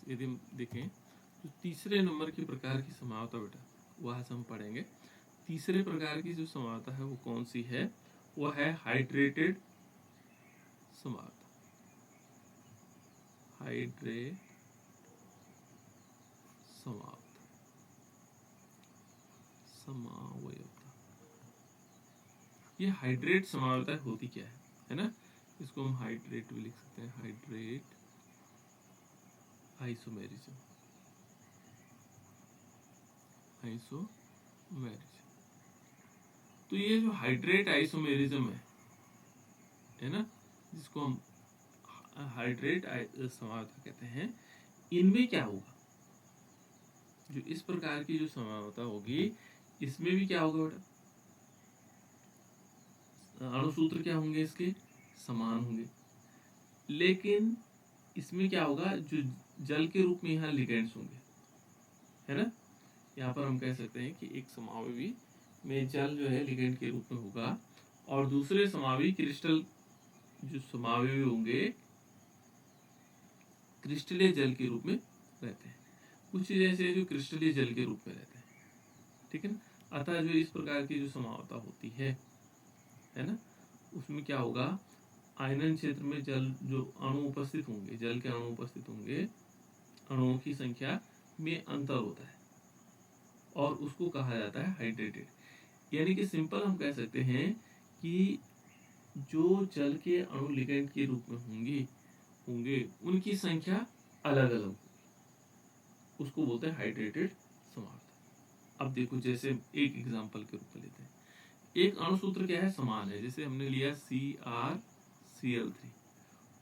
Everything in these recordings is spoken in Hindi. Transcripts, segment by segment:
यदि हम देखें तो तीसरे नंबर के प्रकार की समावता बेटा वो आज हम पढ़ेंगे। तीसरे प्रकार की जो समावता है वो कौन सी है? वो है हाइड्रेटेड समावता। हाइड्रेट समावता, समावयवता। ये हाइड्रेट समावता होती क्या है ना? इसको हम हाइड्रेट भी लिख सकते हैं, हाइड्रेट आइसोमेरिज्म। आइसोमेरिज्म तो ये जो हाइड्रेट आइसोमेरिज्म है ना, जिसको हम हाइड्रेट समावता कहते हैं, इनमें क्या होगा? जो इस प्रकार की जो समावता होगी इसमें भी क्या होगा बेटा? अणुसूत्र क्या होंगे इसके? समान होंगे। लेकिन इसमें क्या होगा? जो जल के रूप में यहाँ लिगेंड्स होंगे, है ना? यहाँ पर हम कह सकते हैं कि एक समावयवी में जल जो है लिगेंड के रूप में होगा और दूसरे समावयवी क्रिस्टल जो समावयवी होंगे क्रिस्टलीय जल के रूप में रहते हैं। कुछ चीजें ऐसे जो क्रिस्टलीय जल के रूप में रहते हैं, ठीक है ना? अतः जो इस प्रकार की जो समावता होती है ना, उसमें क्या होगा? आयनन क्षेत्र में जल जो अणु उपस्थित होंगे, जल के अणु उपस्थित होंगे, अणुओं की संख्या में अंतर होता है और उसको कहा जाता है हाइड्रेटेड। यानी कि सिंपल हम कह सकते हैं कि जो जल के अणु लिगेंड के रूप में होंगे उनकी संख्या अलग अलग, उसको बोलते हैं हाइड्रेटेड समावता। अब देखो, जैसे एक एग्जांपल के रूप में लेते हैं, एक अणुसूत्र क्या है? समान है। जैसे हमने लिया CrCl3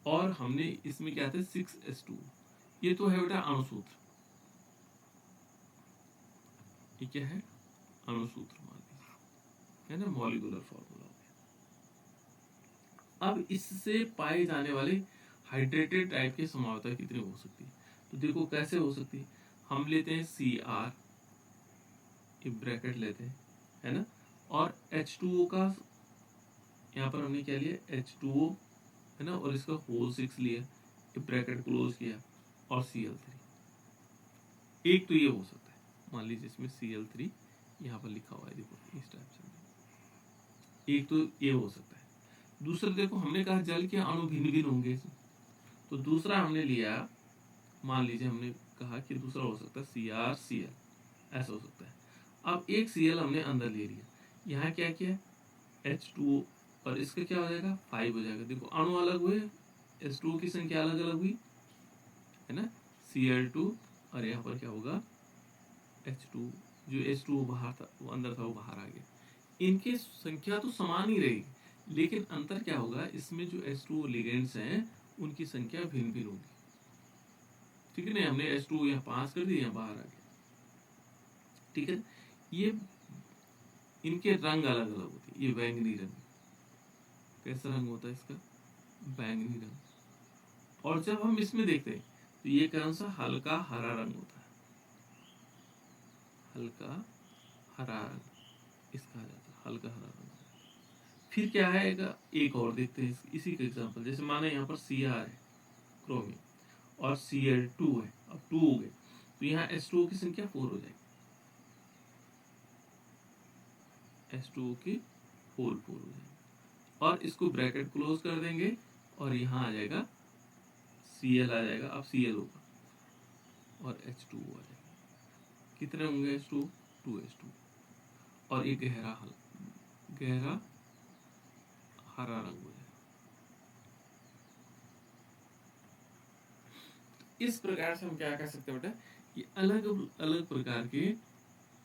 और हमने इसमें क्या था? 6s2। ये तो है बेटा अणुसूत्र, ये क्या है? अणुसूत्र मान लीजिए, है ना? मॉलिक्यूलर फॉर्मूला हो गया। अब इससे पाए जाने वाले हाइड्रेटेड टाइप की समावता कितनी हो सकती है? तो देखो कैसे हो सकती है। हम लेते हैं Cr, ये ब्रैकेट लेते हैं, है ना? और H2O का यहाँ पर हमने क्या लिया? H2O, है ना? और इसका होल 6 लिया, ये ब्रैकेट क्लोज किया, और Cl3। एक तो ये हो सकता है, मान लीजिए इसमें Cl3 यहाँ पर लिखा हुआ है, देखो इस टाइप से। एक तो ये हो सकता है। दूसरा देखो, हमने कहा जल के अणु भिन्न भिन्न होंगे, तो दूसरा हमने लिया, मान लीजिए हमने कहा कि दूसरा हो सकता है CrCl, ऐसा हो सकता है। अब एक Cl हमने अंदर ले लिया, यहाँ क्या किया? H2O, और इसका क्या हो जाएगा? 5 हो जाएगा। देखो अणु अलग हुए, H2O की संख्या अलग अलग हुई, है ना? Cl2, और यहाँ पर क्या होगा? H2, जो H2O बाहर था, वो अंदर था, वो बाहर आ गया। इनकी संख्या तो समान ही रहेगी, लेकिन अंतर क्या होगा? इसमें जो H2O लिगेंड्स हैं उनकी संख्या भिन्न भिन्न होगी, ठीक है ना? हमने H2O यहाँ पास कर दिया, यहाँ बाहर आ गया, ठीक है? ये इनके रंग अलग अलग होते हैं। ये बैंगनी रंग, कैसा रंग होता है इसका? बैंगनी रंग। और जब हम इसमें देखते हैं तो ये कौन सा? हल्का हरा रंग होता है, हल्का हरा रंग इसका आ जाता है, हल्का हरा रंग। फिर क्या है? एक और देखते हैं इसी का एग्जांपल। जैसे माने यहाँ पर Cr है, क्रोमियम, और Cl2 है, अब 2 हो गए, तो यहाँ H2O की संख्या 4 हो जाएगी, H2O की होल 4 हो जाएगी, और इसको ब्रैकेट क्लोज कर देंगे, और यहाँ आ जाएगा Cl आ जाएगा, अब Cl होगा, और H2O आ जाएगा। कितने होंगे H2O? 2H2, और ये गहरा हरा रंग हो जाएगा। इस प्रकार से हम क्या कह सकते हैं बेटा कि अलग अलग प्रकार के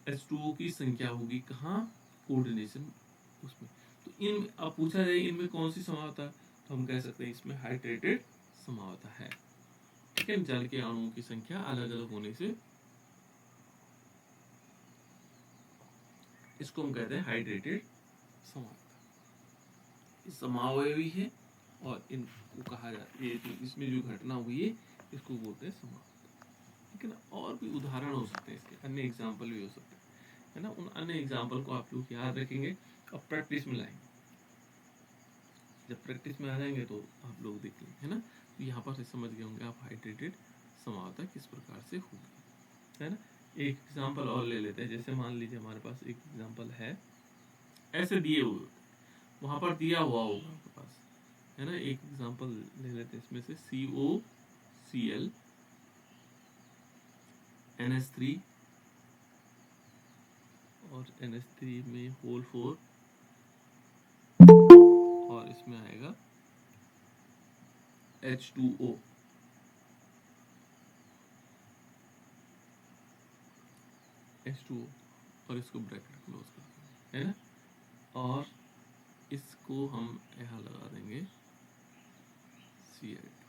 H2O की संख्या होगी, कहाँ? कोऑर्डिनेशन उसमें। तो इन अब पूछा जाए इनमें कौन सी समावता, तो हम कह सकते हैं इसमें हाइड्रेटेड समावता है, ठीक है? जल के अणुओं की संख्या अलग अलग होने से इसको हम कहते हैं हाइड्रेटेड समावता। समावयवी है और इनको कहा जाता है, इसमें जो घटना हुई है इसको बोलते हैं समावता, ठीक है ना? और भी उदाहरण हो सकते हैं इसके, अन्य एग्जाम्पल भी हो सकते हैं, है ना? उन अन्य एग्जाम्पल को आप लोग याद रखेंगे और प्रैक्टिस में लाएंगे। जब प्रैक्टिस में आ जाएंगे तो आप लोग देख लेंगे, है ना? तो यहाँ पर से समझ गए होंगे आप हाइड्रेटेड समावता किस प्रकार से होगी, है ना। एक एग्जांपल और ले लेते हैं, जैसे मान लीजिए हमारे पास एक एग्जांपल है, ऐसे दिए हुए वहां पर दिया हुआ होगा आपके पास, है ना। एक एग्जांपल ले लेते हैं इसमें से COCl NH3 और NH3 में होल 4 और इसमें आएगा H2O, और इसको ब्रैकेट क्लोज कर देंगे, है ना। और इसको हम यहाँ लगा देंगे Cl2,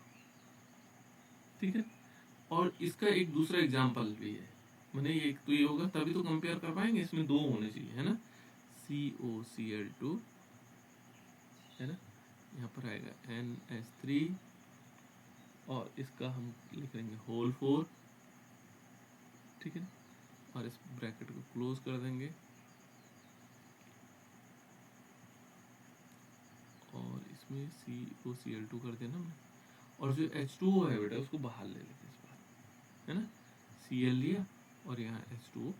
ठीक है। और इसका एक दूसरा एग्जांपल भी है, मैंने एक तो ये होगा तभी तो कंपेयर कर पाएंगे, इसमें दो होने चाहिए, है ना। COCl2, है ना, यहाँ पर आएगा NH3 और इसका हम लिख लेंगे होल 4, ठीक है। और इस ब्रैकेट को क्लोज कर देंगे और इसमें COCl2 कर देना हमने, और जो H2O है बेटा उसको बाहर ले लेते इस बार, है ना। Cl लिया और यहाँ H2O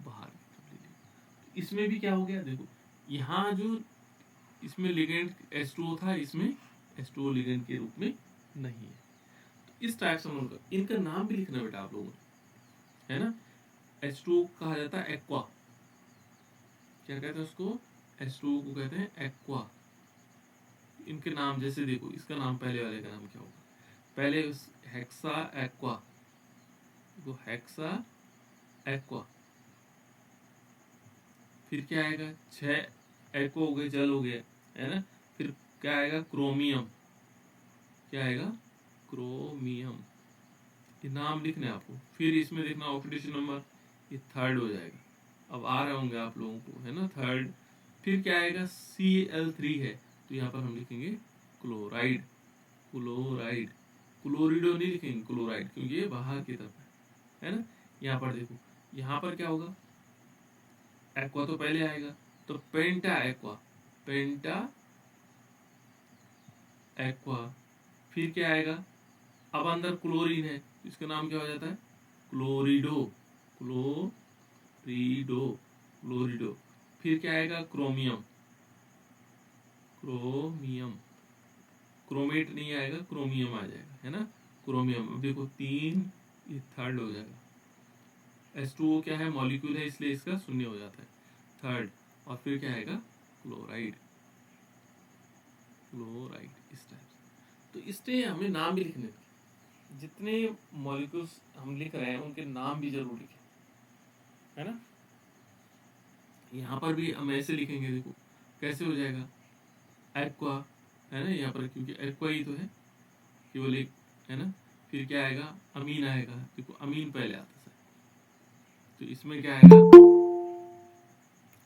बाहर ले लिया। तो इसमें भी क्या हो गया, देखो यहाँ जो इसमें लिगेंड H2O था, इसमें H2O लिगेंड के रूप में नहीं है। तो इस टाइप से हम लोग इनका नाम भी लिखना बेटा आप लोगों ने, है ना। H2O कहा जाता है एक्वा, क्या कहते हैं उसको, H2O को कहते हैं एक्वा। इनके नाम जैसे देखो, इसका नाम पहले वाले का नाम क्या होगा, पहले उस हेक्सा एक्वा, देखो हेक्सा एक्वा, फिर क्या आएगा, 6 एक्वा हो गए, जल हो गया, है ना। फिर क्या आएगा, क्रोमियम, क्या आएगा, क्रोमियम, ये नाम लिखना है आपको। फिर इसमें देखना ऑक्सीडेशन नंबर, ये 3rd हो जाएगा, अब आ रहे होंगे आप लोगों को, है ना, 3rd। फिर क्या आएगा, Cl3 है, तो यहाँ पर हम लिखेंगे क्लोराइड, क्लोराइड, क्लोरिडो नहीं लिखेंगे, क्लोराइड, क्योंकि ये बाहर की तरफ है ना। यहाँ पर देखो, यहाँ पर क्या होगा, एक्वा तो पहले आएगा, तो पेंटा एक्वा, पेंटा एक्वा। फिर क्या आएगा, अब अंदर क्लोरीन है, इसका नाम क्या हो जाता है, क्लोरिडो, क्लोरिडो, क्लोरिडो। फिर क्या आएगा, क्रोमियम, क्रोमियम, क्रोमेट नहीं आएगा, क्रोमियम आ जाएगा, है ना, क्रोमियम। अब देखो 3, ये 3rd हो जाएगा। H2O क्या है, मॉलिक्यूल है, इसलिए इसका 0 हो जाता है, 3rd। और फिर क्या आएगा, क्लोराइड, क्लोराइड, इस टाइप से। तो इसलिए हमें नाम भी लिखने, जितने मॉलिक्यूल्स हम लिख रहे हैं उनके नाम भी जरूर लिखें, है ना। यहाँ पर भी हम ऐसे लिखेंगे, देखो कैसे हो जाएगा, एक्वा, है ना, यहाँ पर क्योंकि एक्वा ही तो है, केवल एक, है ना। फिर क्या आएगा, अमीन आएगा, देखो अमीन पहले आता है, तो इसमें क्या आएगा,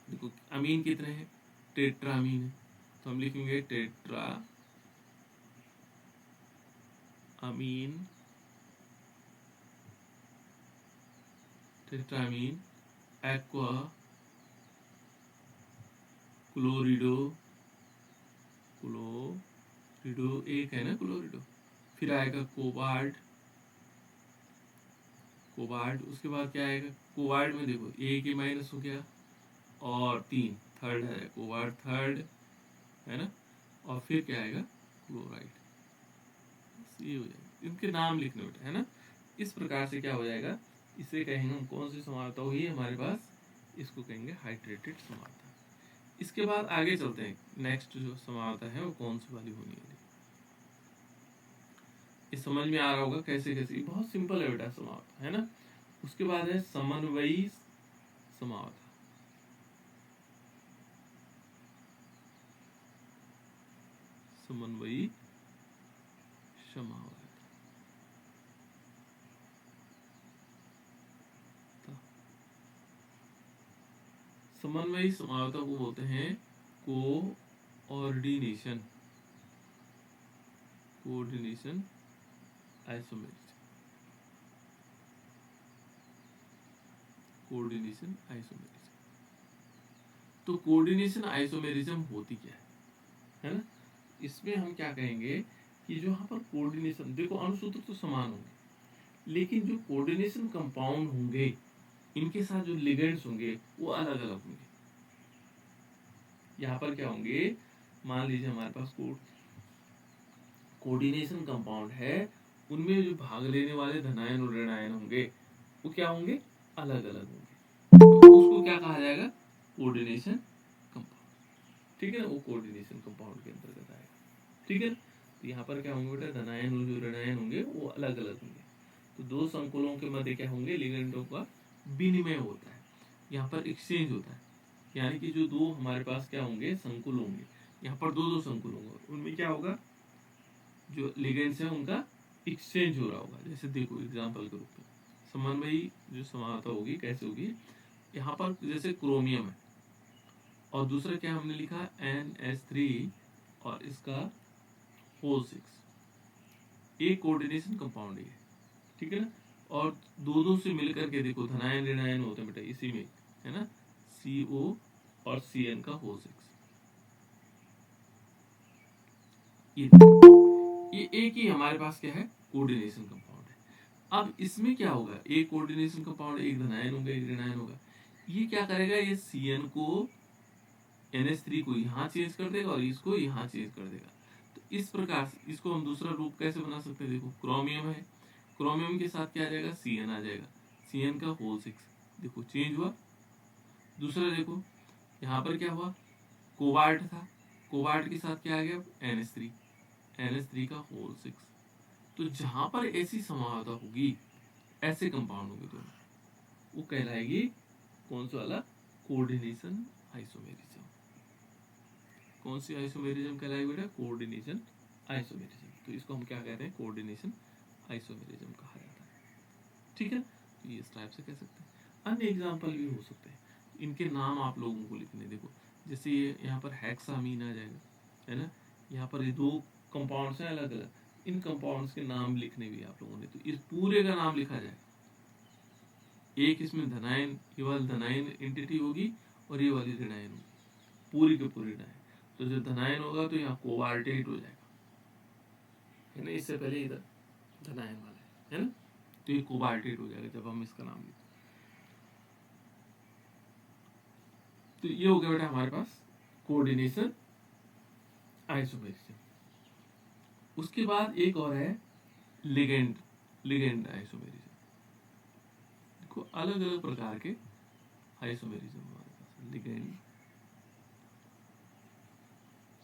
देखो अमीन कितने हैं, टेट्रा अमीन है, तो हम लिखेंगे tetra amine, tetra amine aqua क्लोरिडो, क्लोरिडो एक है ना, क्लोरिडो। फिर आएगा कोबाल्ट, कोबाल्ट। उसके बाद क्या आएगा, कोबाल्ट में देखो एक ही माइनस हो गया और 3, 3rd है, कोबाल्ट 3rd, है ना। और फिर क्या आएगा, क्लोराइड, ये हो जाएगा। इनके नाम लिखने बेटा, है ना। इस प्रकार से क्या हो जाएगा, इसे कहेंगे हम, कौन सी समावता हुई है हमारे पास, इसको कहेंगे हाइड्रेटेड समावता। इसके बाद आगे चलते हैं, नेक्स्ट जो समावता है वो कौन सी वाली होनी है, ये समझ में आ रहा होगा कैसे कैसे, बहुत सिंपल है बेटा समावता, है ना। उसके बाद है समन्वयी समावता, समन्वयी समावता, समन्वयी समावता को बोलते हैं coordination, coordination isomerism, coordination isomerism. तो कोऑर्डिनेशन आइसोमेरिज्म होती क्या है ना। इसमें हम क्या कहेंगे कि जो यहाँ पर कोऑर्डिनेशन, देखो अणुसूत्र तो समान होंगे, लेकिन जो कोऑर्डिनेशन कंपाउंड होंगे इनके साथ जो लिगेंड्स होंगे वो अलग अलग होंगे। यहाँ पर क्या होंगे, मान लीजिए हमारे पास कोऑर्डिनेशन कंपाउंड है, उनमें जो भाग लेने वाले धनायन और ऋणायन होंगे वो क्या होंगे, अलग अलग होंगे। तो उसको क्या कहा जाएगा, कोऑर्डिनेशन कंपाउंड। ठीक है ना, वो कोऑर्डिनेशन कंपाउंड के अंतर्गत आएगा। ठीक है, तो यहाँ पर क्या होंगे बेटा, धनायन और जो ऋणायन होंगे वो अलग अलग होंगे। तो दो संकुलों के मध्य क्या होंगे, लिगेंडों का विनिमय होता है, यहाँ पर एक्सचेंज होता है। यानी कि जो दो हमारे पास क्या होंगे, संकुल होंगे, यहाँ पर दो संकुल होंगे, उनमें क्या होगा, जो लिगेंड्स है उनका एक्सचेंज हो रहा होगा। जैसे देखो एग्जांपल के रूप में समन्वयी जो समानता होगी कैसे होगी, यहाँ पर जैसे क्रोमियम है और दूसरा क्या हमने लिखा NH3 और इसका O6, एक कोऑर्डिनेशन कंपाउंड है, ठीक है ना। और दो से मिलकर के देखो धनायन ऋणायन होते हैं बेटा इसी में, है ना, CO और CN का O6, ये एक ही हमारे पास क्या है, कोऑर्डिनेशन कंपाउंड है। अब इसमें क्या होगा, एक कोऑर्डिनेशन कंपाउंड, एक धनायन होगा एक ऋणायन होगा, ये क्या करेगा, ये CN को NH3 को यहाँ चेंज कर देगा और इसको यहाँ चेंज कर देगा। तो इस प्रकार से इसको हम दूसरा रूप कैसे बना सकते हैं, देखो क्रोमियम है, क्रोमियम के साथ क्या आ जाएगा, CN आ जाएगा, CN का O6 देखो चेंज हुआ। दूसरा देखो यहाँ पर क्या हुआ, कोबाल्ट था, कोबाल्ट के साथ क्या आ गया, NH3 का O6। तो जहां पर ऐसी समानता होगी, ऐसे कंपाउंड होंगे दोनों, वो कहलाएगी कौन सा वाला, कोऑर्डिनेशन आइसोमेरिज्म। कौन सी आइसोमेरिज्म कहलाएगी बेटा, कोऑर्डिनेशन आइसोमेरिज्म। तो इसको हम क्या कहते हैं, कोऑर्डिनेशन आइसोमेरिज्म कहा जाता है। ठीक है, तो ये इस टाइप से कह सकते हैं। अन्य एग्जांपल भी हो सकते हैं, इनके नाम आप लोगों को लिखने, देखो जैसे ये यहाँ पर हेक्सामीन आ जाएगा, है ना, यहाँ पर ये दो कंपाउंड्स हैं अलग अलग, इन कंपाउंड्स के नाम लिखने भी आप लोगों ने, तो इस पूरे का नाम लिखा जाए। एक इसमें धनायन, ये वाली धनायन एंटिटी होगी और ये वाली ऋणायन होगी, पूरी के पूरी ऋणायन। तो जो धनायन होगा तो यहाँ कोबाल्टेट हो जाएगा, है ना, इससे पहले इधर धनायन वाला है ना, तो ये कोबाल्टेट हो जाएगा जब हम इसका नाम लिखते। तो ये हो गया बेटा हमारे पास कोऑर्डिनेशन आइसोमेरिज्म। उसके बाद एक और है लिगेंड आइसोमेरिज्म। देखो अलग अलग प्रकार के आइसोमेरिज्म हमारे पास, लिगेंड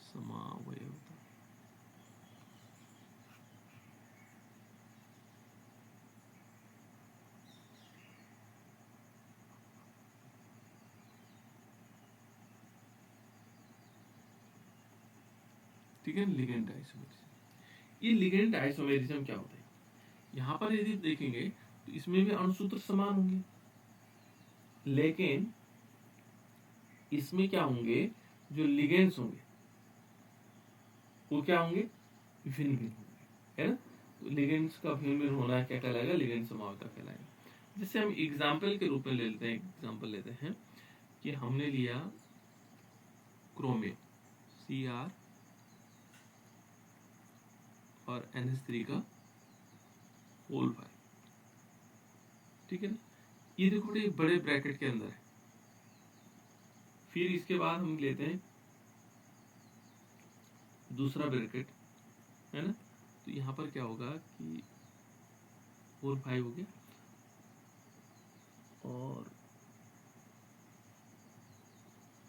समावयवता, ठीक है, लिगेंड आइसोमेरिज्म। ये लिगेंड आइसोमेरिज्म क्या होता है, यहाँ पर यदि देखेंगे तो इसमें भी अणुसूत्र समान होंगे, लेकिन इसमें क्या होंगे, जो लिगेंड्स होंगे वो क्या होंगे, भिन्न भिन्न होंगे, है ना। तो लिगेंड्स का भिन्न भिन्न होना क्या कहलाएगा, लिगेंड समावता कहलाएगा। जैसे हम एग्जाम्पल के रूप में लेते हैं, एग्जाम्पल लेते हैं कि हमने लिया क्रोमियम Cr और NH3 का होल 5, ठीक है ना, ये देखो बेटे बड़े ब्रैकेट के अंदर है। फिर इसके बाद हम लेते हैं दूसरा ब्रैकेट, है ना, तो यहाँ पर क्या होगा कि 4 5 हो गया और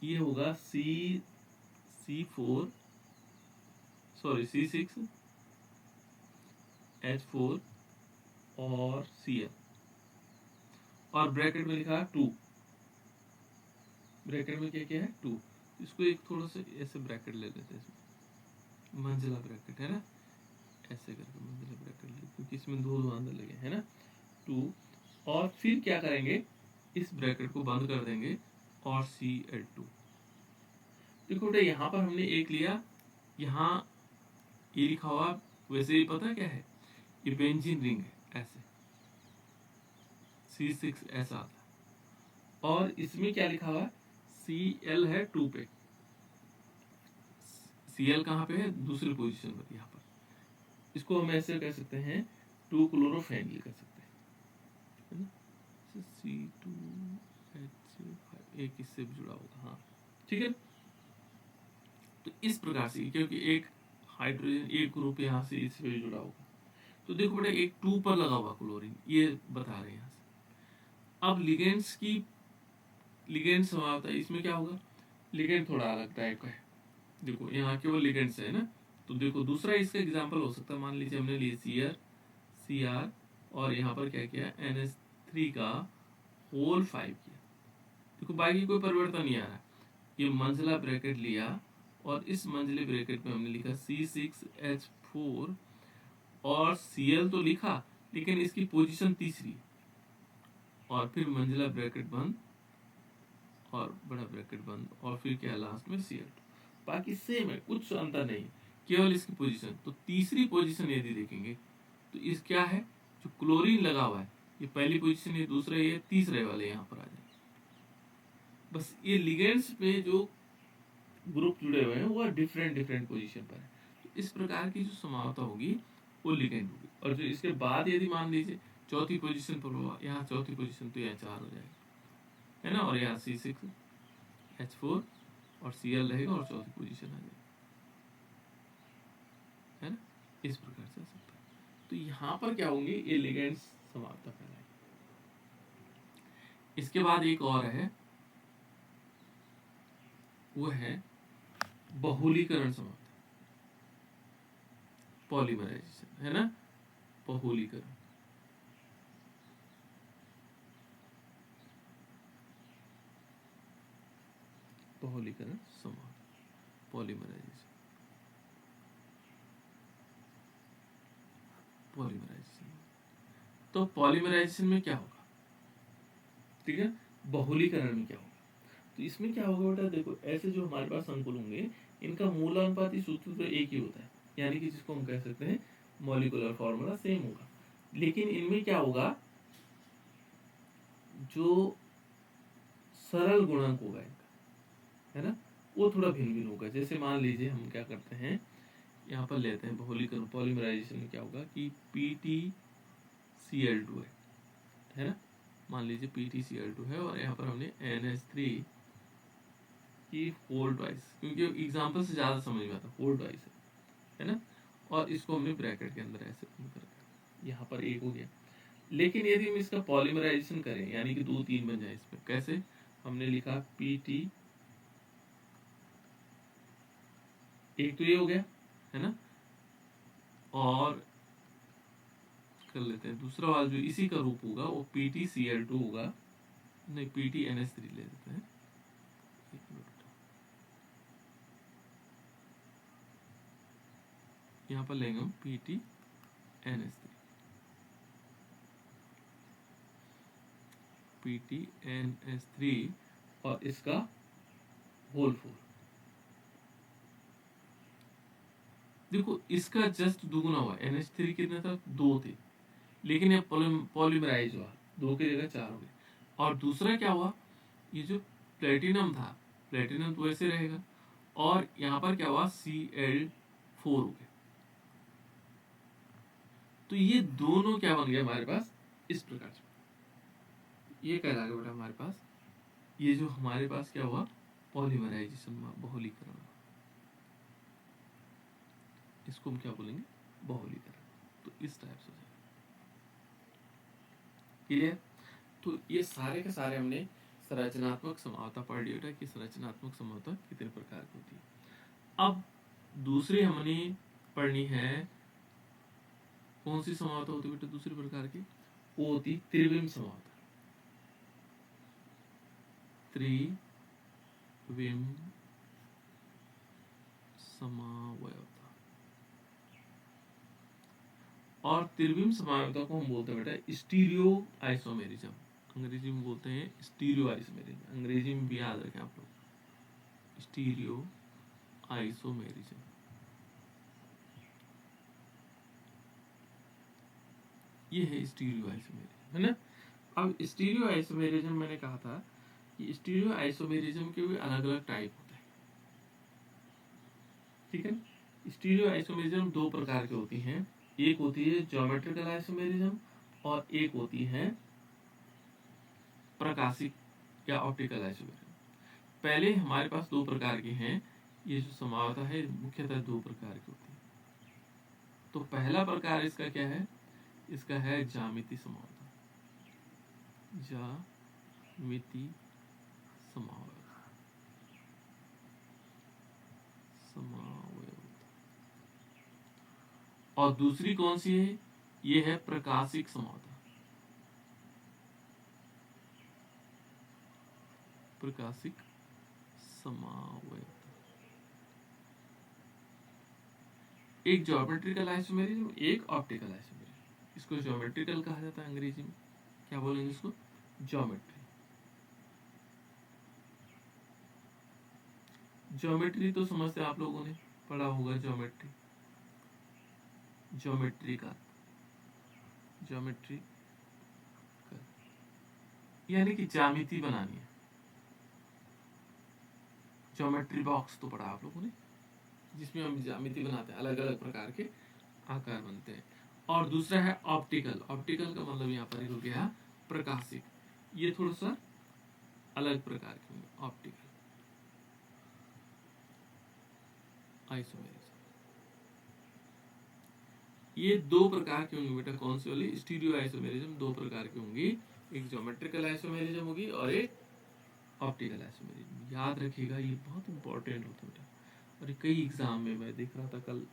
ये होगा C4 सॉरी C6 H4 और Cl और ब्रैकेट में लिखा है 2, ब्रैकेट में क्या क्या है 2। इसको एक थोड़ा सा ऐसे ब्रैकेट ले लेते हैं, इसमें मंजिला ब्रैकेट है ना, ऐसे करके मंजिला ब्रैकेट ले, क्योंकि इसमें दो अंदर लगे है ना 2। और फिर क्या करेंगे, इस ब्रैकेट को बंद कर देंगे और Cl2। देखो बेटा यहाँ पर हमने एक लिया, यहाँ ये लिखा हुआ, वैसे ही पता क्या है, ये बेंजीन रिंग है, ऐसे C6 ऐसा आता है, और इसमें क्या लिखा हुआ है, Cl है 2 पे, Cl कहाँ पे है, दूसरी पोजीशन पर यहाँ पर। इसको हम ऐसे कह सकते हैं 2 क्लोरोफेनिल कर सकते हैं, एक इससे भी जुड़ा होगा, हाँ ठीक है। तो इस प्रकार से, क्योंकि एक हाइड्रोजन एक ग्रुप यहाँ से इससे भी जुड़ा होगा, तो देखो बेटा एक 2 पर लगा हुआ क्लोरीन, ये बता रहे हैं यहाँ से। अब लिगेंड्स की लिगेंड समावता इसमें क्या होगा, लिगेंड थोड़ा अलग टाइप का है। देखो यहाँ केवल लिगेंड्स है ना, तो देखो दूसरा इसका एग्जांपल हो सकता है, मान लीजिए हमने लिए Cr और यहाँ पर क्या किया NH3 का होल 5 किया। देखो बाकी कोई परिवर्तन नहीं आ रहा, ये मंझला ब्रैकेट लिया और इस मंझले ब्रैकेट में हमने लिखा C6H4 और Cl तो लिखा, लेकिन इसकी पोजीशन तीसरी, और फिर मंझला ब्रैकेट बंद और बड़ा ब्रैकेट बंद, और फिर क्या लास्ट में Cl2। बाकी सेम है, कुछ अंतर नहीं, केवल इसकी पोजीशन। तो तीसरी पोजीशन यदि देखेंगे तो इस क्या है, जो क्लोरीन लगा हुआ है ये पहली पोजीशन, ये दूसरा, ये तीसरे वाले यहाँ पर आ जाए। बस ये लिगेंड्स पे जो ग्रुप जुड़े हुए हैं वो डिफरेंट पोजीशन पर है। तो इस प्रकार की जो समावता होगी वो लिगेंड होगी। और जो इसके बाद यदि मान लीजिए चौथी पोजीशन पर हुआ, यहाँ चौथी पोजीशन, तो यहाँ 4 हो जाएगा, है ना, और यहाँ C6H4 और Cl रहेगा और चौथी पोजीशन आ जाएगी, है ना, इस प्रकार से आ सकता है। तो यहाँ पर क्या होंगे, ये लिगेंड्स समावता फैलाएंगे। इसके बाद एक और है, वो है बहुलीकरण समावता, पॉलीमराइजेशन, है ना, बहुलीकरण। बहुलीकरण समावता, पॉलीमराइजेशन, पॉलीमराइजेशन। तो पॉलीमराइजेशन में क्या होगा, ठीक है, बहुलीकरण में क्या होगा। तो इसमें क्या होगा बेटा, देखो ऐसे जो हमारे पास संकुल होंगे इनका मूलानुपाती सूत्र तो एक ही होता है, यानी कि जिसको हम कह सकते हैं मॉलिक्यूलर फॉर्मूला सेम होगा, लेकिन इनमें क्या होगा, जो सरल गुणक होगा इनका, है ना, वो थोड़ा भिन्न भिन्न होगा। जैसे मान लीजिए हम क्या करते हैं, यहाँ पर लेते हैं बहुलीकरण, पॉलीमराइजेशन में क्या होगा कि PtCl2 है ना, मान लीजिए PtCl2 है और यहाँ पर हमने NH3 की होल ट्वाइस, क्योंकि एग्जाम्पल से ज़्यादा समझ में आता, होल ट्वाइस है ना, और इसको हमने ब्रैकेट के अंदर ऐसे कर, यहाँ पर एक हो गया। लेकिन यदि हम इसका पॉलीमराइजेशन करें, यानी कि 2 3 बन जाए इसमें, कैसे, हमने लिखा Pt, एक तो ये हो गया, है ना, और कर लेते हैं दूसरा वाला जो इसी का रूप होगा वो PtCl2 होगा, नहीं PtNH3 ले लेते हैं, यहाँ पर लेंगे हम PtNH3 और इसका होल 4। देखो इसका जस्ट दुगुना हुआ, NH3 कितना था, 2 थे, लेकिन ये पॉलीमराइज हुआ, 2 की जगह 4 हो गए। और दूसरा क्या हुआ, ये जो प्लेटिनम था, प्लेटिनम तो ऐसे रहेगा, और यहाँ पर क्या हुआ, Cl4 हो गया। तो ये दोनों क्या बन गया हमारे पास, इस प्रकार से, ये कहला गया बेटा हमारे पास, ये जो हमारे पास क्या हुआ, पॉलीमराइजेशन, बहुलीकरण, इसको हम क्या बोलेंगे, बहुलीकरण। तो इस टाइप से क्लियर। तो ये सारे के सारे हमने संरचनात्मक समावता पढ़ लिया बेटा कि संरचनात्मक समावता कितने प्रकार की होती है। अब दूसरी हमने पढ़नी है, कौन सी समावता होती है बेटा दूसरी प्रकार की, वो होती त्रिविम समावता, त्रिविम समावता। और त्रिविम समावता को हम बोलते हैं बेटा स्टीरियो आइसोमेरिज्म, अंग्रेजी में बोलते हैं स्टीरियो आइसोमेरिज्म, अंग्रेजी में भी याद रखें आप लोग, स्टीरियो आइसोमेरिज्म। ये है स्टीरियो आइसोमेरिज्म, है ना। अब स्टीरियो आइसोमेरिज्म मैंने कहा था कि स्टीरियो आइसोमेरिज्म के भी अलग अलग टाइप होते हैं, ठीक है। स्टीरियो आइसोमेरिज्म 2 प्रकार की होती हैं, एक होती है ज्योमेट्रिकल आइसोमेरिज्म और एक होती है प्रकाशिक या ऑप्टिकल आइसोमेरिज्म। पहले हमारे पास दो प्रकार के हैं, ये जो समावता है मुख्यतः दो प्रकार की होती है। तो पहला प्रकार इसका क्या है, इसका है ज्यामिति समावता, ज्यामिति समावता, समावता। और दूसरी कौन सी है, ये है प्रकाशिक समावता, प्रकाशिक समावता। एक ज्योमेट्रिकल आइसोमेरिज्म, एक ऑप्टिकल आइसोमेरिज्म। इसको ज्योमेट्रिकल कहा जाता है, अंग्रेजी में क्या बोलेंगे इसको, ज्योमेट्री। ज्योमेट्री तो समझते आप लोगों ने पढ़ा होगा, ज्योमेट्री, ज्योमेट्री का, ज्योमेट्री यानी कि ज्यामिति बनानी है। ज्योमेट्री बॉक्स तो पढ़ा आप लोगों ने, जिसमें हम ज्यामिति बनाते हैं, अलग अलग प्रकार के आकार बनते हैं। और दूसरा है ऑप्टिकल। ऑप्टिकल का मतलब यहाँ पर हो गया प्रकाशिक, ये थोड़ा सा अलग प्रकार के होंगे, ऑप्टिकल आइसोमेरिज्म। ये दो प्रकार के होंगे बेटा, कौन सी वाली, स्टीरियो आइसोमेरिज्म दो प्रकार की होंगी, एक ज्योमेट्रिकल आइसोमेरिज्म होगी और एक ऑप्टिकल आइसोमेरिज्म। याद रखिएगा, ये बहुत इंपॉर्टेंट होता है बेटा। और कई एग्जाम में मैं देख रहा था कल,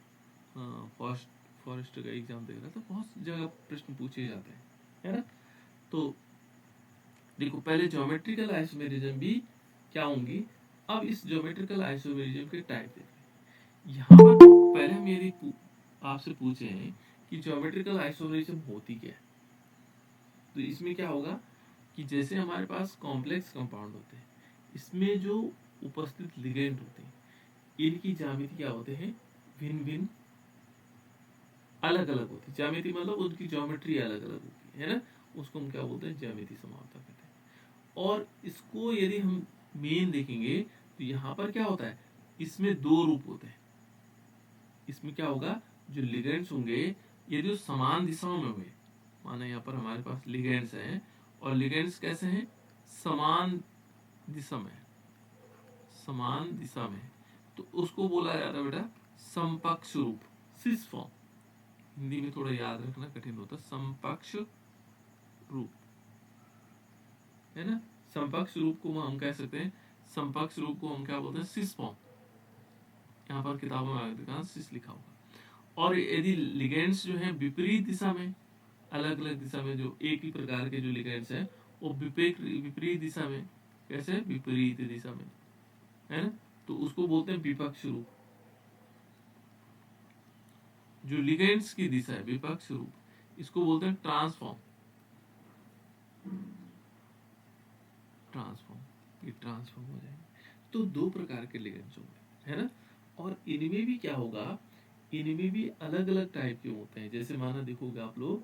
फॉरेस्ट का एग्जाम देख रहा था, बहुत जगह प्रश्न पूछे जाते हैं, है ना। तो देखो, पहले ज्योमेट्रिकल आइसोमेरिज्म भी क्या होंगी। अब इस ज्योमेट्रिकल आइसोमेरिज्म के टाइप देखते हैं। यहाँ पर पहले हम यदि आपसे पूछे हैं कि ज्योमेट्रिकल आइसोमेरिज्म होती क्या है, तो इसमें क्या होगा कि जैसे हमारे पास कॉम्प्लेक्स कंपाउंड होते हैं, इसमें जो उपस्थित लिगेंड होते हैं, इनकी ज्यामिति क्या होते हैं, भिन्न भिन्न अलग अलग होती है। ज्यामिति मतलब उनकी ज्योमेट्री अलग अलग होती है ना, उसको हम क्या बोलते हैं, ज्यामिति समावता कहते हैं। और इसको यदि हम मेन देखेंगे तो यहाँ पर क्या होता है, इसमें दो रूप होते हैं। इसमें क्या होगा, जो लिगेंड्स होंगे यदि वो समान दिशाओं में हुए, माना यहाँ पर हमारे पास लिगेंड्स हैं और लिगेंड्स कैसे हैं, समान दिशा में, समान दिशा में, तो उसको बोला जाता है बेटा समपक्ष रूप, सिस फॉर्म। हिंदी में थोड़ा याद रखना कठिन होता है, समपक्ष रूप, है ना। समपक्ष रूप को हम कह सकते हैं, समपक्ष रूप को हम क्या बोलते हैं, सिस फॉर्म। यहाँ पर किताबों में सिस लिखा होगा। और यदि लिगेंड्स जो हैं विपरीत दिशा में, अलग अलग दिशा में, जो एक ही प्रकार के जो लिगेंड्स हैं वो विपरीत दिशा में, कैसे, विपरीत दिशा में, है ना, तो उसको बोलते हैं विपक्ष रूप। जो लिगेंड्स की दिशा है विपक्ष रूप, इसको बोलते हैं ट्रांसफॉर्म, ट्रांसफॉर्म, ये ट्रांसफॉर्म हो जाएंगे। तो दो प्रकार के लिगेंड्स होंगे, है ना। और इनमें भी क्या होगा, इनमें भी अलग अलग टाइप के होते हैं। जैसे माना देखोगे आप लोग,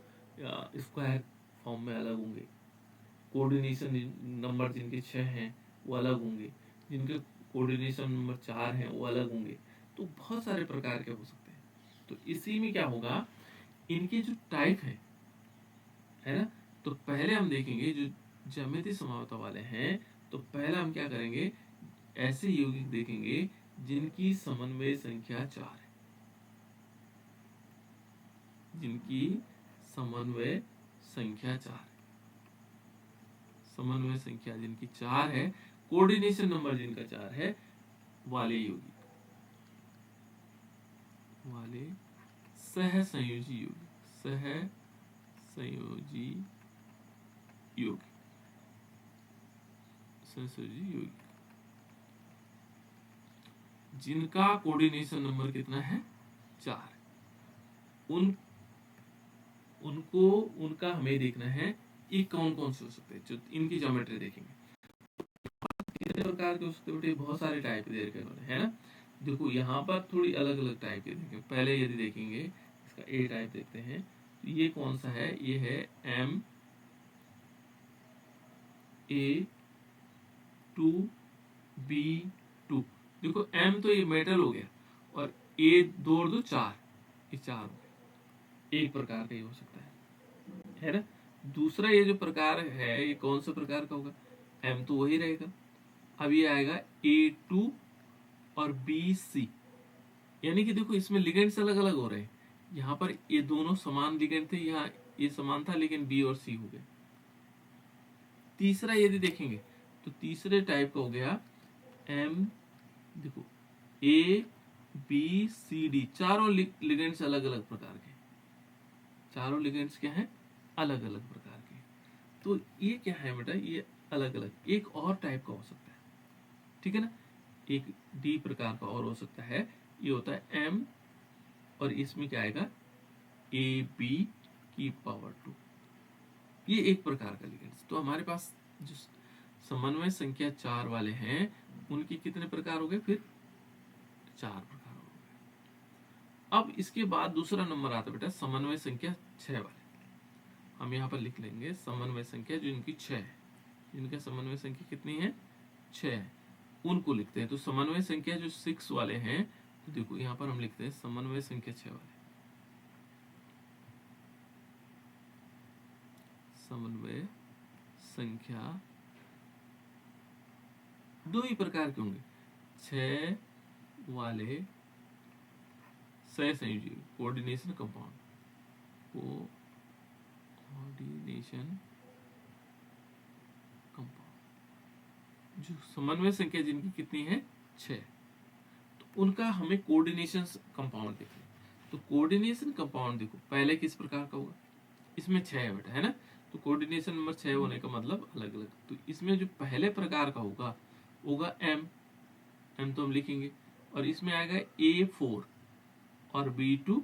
स्क्वायर फॉर्म में अलग होंगे, कोऑर्डिनेशन नंबर जिनके 6 हैं वो अलग होंगे, जिनके कोऑर्डिनेशन नंबर 4 हैं वो अलग होंगे। तो बहुत सारे प्रकार के हो सकते हैं। तो इसी में क्या होगा, इनके जो टाइप है ना, तो पहले हम देखेंगे जो ज्यामिति समावता वाले हैं, तो पहला हम क्या करेंगे, ऐसे यौगिक देखेंगे जिनकी समन्वय संख्या 4 है, जिनकी समन्वय संख्या 4 है, समन्वय संख्या जिनकी 4 है, कोऑर्डिनेशन नंबर जिनका 4 है, वाले यौगिक, वाले सहसंयोजी यौगिक, सहसंयोजी यौगिक, सहसंयोजी यौगिक, जिनका कोऑर्डिनेशन नंबर कितना है, 4। उनको उनका हमें देखना है ये कौन कौन से हो सकते हैं, जो इनकी ज्योमेट्री देखेंगे। कितने प्रकार के हो सकते हैं, बहुत सारे टाइप दे रखे हैं, है ना। देखो यहाँ पर थोड़ी अलग अलग टाइप के देखेंगे। पहले यदि देखेंगे इसका ए टाइप देखते हैं, तो ये कौन सा है, ये है MA2B2। देखो M तो ये मेटल हो गया, और A 2 और 2 4, ये 4 हो गया, एक प्रकार का ये हो सकता है ना। दूसरा ये जो प्रकार है, ये कौन सा प्रकार का होगा, M तो वही रहेगा, अब ये आएगा A2 और BC, यानी कि देखो इसमें लिगेंड्स अलग अलग हो रहे हैं। यहाँ पर ये दोनों समान लिगेंड थे, यहाँ ये समान था, लेकिन B और C हो गए। तीसरा यदि देखेंगे तो तीसरे टाइप का हो गया M, देखो ABCD, चारों लिगेंड्स अलग अलग प्रकार के, चारों लिगेंड्स क्या हैं, अलग अलग प्रकार के। तो ये क्या है बेटा, ये अलग अलग एक और टाइप का हो सकता है, ठीक है ना। एक डी प्रकार का और हो सकता है, ये होता है M, और इसमें क्या आएगा AB², ये एक प्रकार का लिगेंड्स। तो हमारे पास जो समन्वय संख्या 4 वाले हैं उनके कितने प्रकार हो गए, फिर 4 प्रकार हो गए। अब इसके बाद दूसरा नंबर आता है बेटा समन्वय संख्या 6 वाले। हम यहाँ पर लिख लेंगे समन्वय संख्या जो इनकी 6 है, जिनका समन्वय संख्या कितनी है, 6 है, उनको लिखते हैं। तो समन्वय संख्या जो 6 वाले हैं, तो देखो यहाँ पर हम लिखते हैं समन्वय संख्या 6 वाले, समन्वय संख्या दो ही प्रकार के होंगे, 6 वाले सहसंयोजी कोऑर्डिनेशन कंपाउंड, कोऑर्डिनेशन कंपाउंड, जो समन्वय संख्या जिनकी कितनी है, 6, तो उनका हमें कोऑर्डिनेशन कंपाउंड देखना। तो कोऑर्डिनेशन कंपाउंड देखो पहले किस प्रकार का होगा, इसमें 6 है बेटा, है ना। तो कोऑर्डिनेशन नंबर 6 होने का मतलब अलग अलग। तो इसमें जो पहले प्रकार का होगा M, तो हम लिखेंगे, और इसमें आएगा A4 और B2,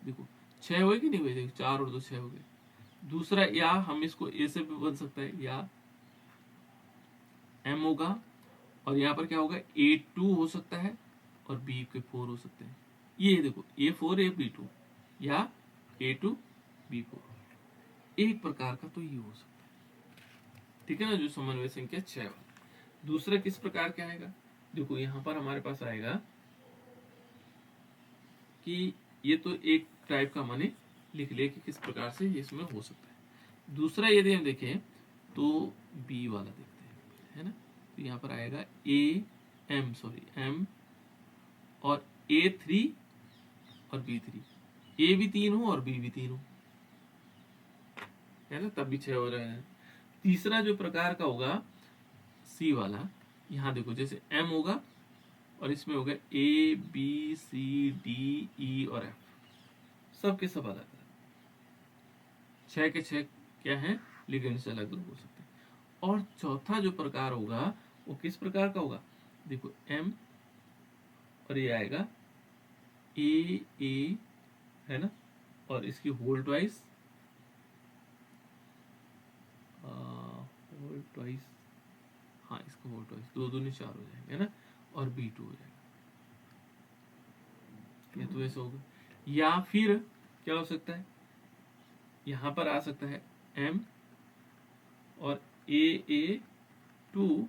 देखो 6 हुए कि नहीं हुए, देखो 4 और 2 6 हो गए। दूसरा या हम इसको A से भी बन सकता है, या M होगा, और यहाँ पर क्या होगा A2 हो सकता है और B4 हो सकते हैं। ये देखो A4 B2 या A2 B4, एक प्रकार का तो ये हो सकता है, ठीक है ना, जो समन्वय संख्या 6 वाला। दूसरा किस प्रकार का आएगा, देखो यहाँ पर हमारे पास आएगा कि ये तो एक टाइप का मैंने लिख लिया कि किस प्रकार से ये इसमें हो सकता है। दूसरा यदि हम देखें तो B वाला देखते हैं, है ना। तो यहाँ पर आएगा M और A3 और B3, A भी 3 हो और B भी 3 हो, है ना, तब भी 6 हो रहे हैं। तीसरा जो प्रकार का होगा C वाला, यहाँ देखो जैसे M होगा और इसमें होगा ABCDE और F, सब के सब अलग अलग, 6 के 6 क्या है, लिगेंड से अलग अलग हो सकते हैं। और चौथा जो प्रकार होगा वो किस प्रकार का होगा, देखो M और ये आएगा AA, है ना, और इसकी होल ट्वाइस, हाँ इसका होल ट्वाइस, 2 दूनी 4 हो जाएगा, है ना, और B2 हो जाएगा। ये तो ऐसा होगा। या फिर क्या हो सकता है, यहां पर आ सकता है M और AA2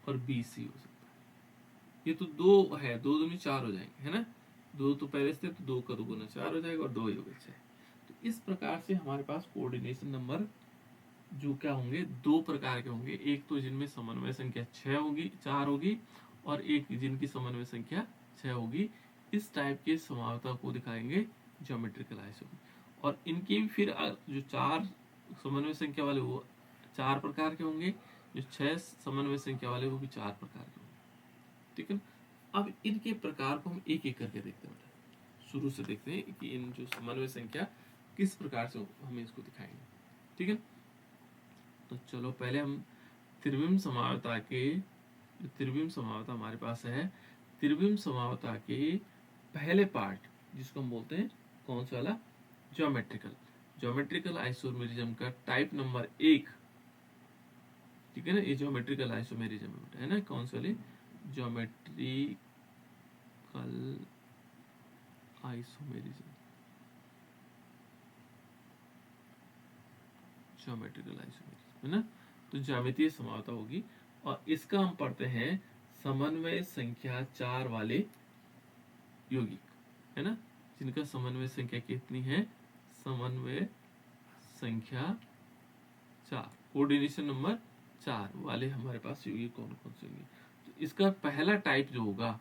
और BC हो सकता है। ये तो 2 है, 2 दूनी 4 हो जाएंगे, है ना, 2 तो पहले से, तो 2 का 2 गुना 4 हो जाएगा और 2 ही हो गए 6। तो इस प्रकार से हमारे पास कोऑर्डिनेशन नंबर जो क्या होंगे, 2 प्रकार के होंगे, एक तो जिनमें समन्वय संख्या 6 होगी, 4 होगी, और एक जिनकी समन्वय संख्या 6 होगी। इस टाइप के समावता को दिखाएंगे ज्योमेट्रिकल आइसोमर। और इनकी भी फिर जो 4 समन्वय संख्या वाले वो 4 प्रकार के होंगे, जो 6 समन्वय संख्या वाले वो भी 4 प्रकार के होंगे, ठीक है। अब इनके प्रकार को हम एक एक करके देखते हैं, शुरू से देखते हैं कि इन जो समन्वय संख्या किस प्रकार से हमें इसको दिखाएंगे, ठीक है। तो चलो पहले हम त्रिविम समावता के, त्रिविम समावता हमारे पास है, त्रिविम समावता के पहले पार्ट जिसको हम बोलते हैं कौन सा वाला, ज्योमेट्रिकल आइसोमेरिज्म का टाइप नंबर 1, ठीक है ना। ये ज्योमेट्रिकल आइसोमेरिज्म है ना, कौन सा वाले, ज्योमेट्रिकल आइसोमेरिज्म, ज्योमेट्रिकल आइसोमेरिज्म, है ना। तो ज्यामितीय समावता होगी, और इसका हम पढ़ते हैं समन्वय संख्या 4 वाले यौगिक, है ना, जिनका समन्वय संख्या कितनी है, समन्वय संख्या 4, कोऑर्डिनेशन नंबर 4 वाले हमारे पास यौगिक कौन कौन से होंगे? तो इसका पहला टाइप जो होगा,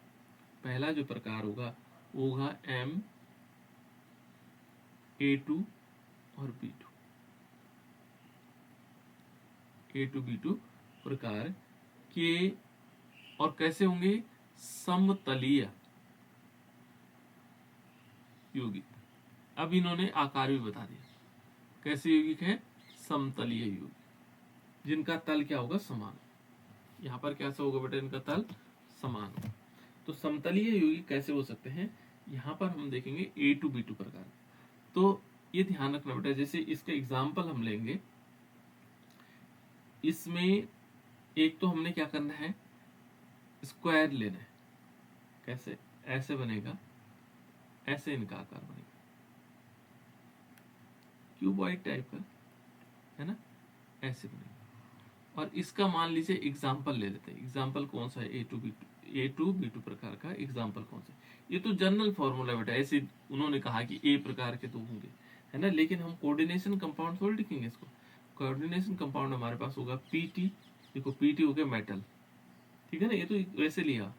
पहला जो प्रकार होगा वो होगा MA2 और B2, A2B2 प्रकार के, और कैसे होंगे? समतलीय यौगिक। अब इन्होंने आकार भी बता दिया कैसे यौगिक है, समतलीय यौगिक, जिनका तल क्या होगा? समान। यहाँ पर कैसा होगा बेटा? इनका तल समान होगा। तो समतलीय यौगिक कैसे हो सकते हैं? यहाँ पर हम देखेंगे A2B2 प्रकार। तो ये ध्यान रखना बेटा, जैसे इसका एग्जाम्पल हम लेंगे, इसमें एक तो हमने क्या करना है, स्क्वायर लेना है। कैसे? ऐसे बनेगा, ऐसे इनका आकार बनेगा, क्यूबॉइड टाइप का, है ना, ऐसे बनेगा। और इसका मान लीजिए एग्जाम्पल ले लेते हैं। एग्जाम्पल कौन सा है? A2B2 प्रकार का एग्जाम्पल कौन सा है? ये तो जनरल फॉर्मूला बेटा, ऐसे उन्होंने कहा कि ए प्रकार के तो होंगे, है ना, लेकिन हम कोऑर्डिनेशन कंपाउंड थोड़ी लिखेंगे इसको। कोऑर्डिनेशन कंपाउंड हमारे पास होगा Pt। देखो Pt हो गया मेटल, ठीक है ना, ये तो वैसे लिया।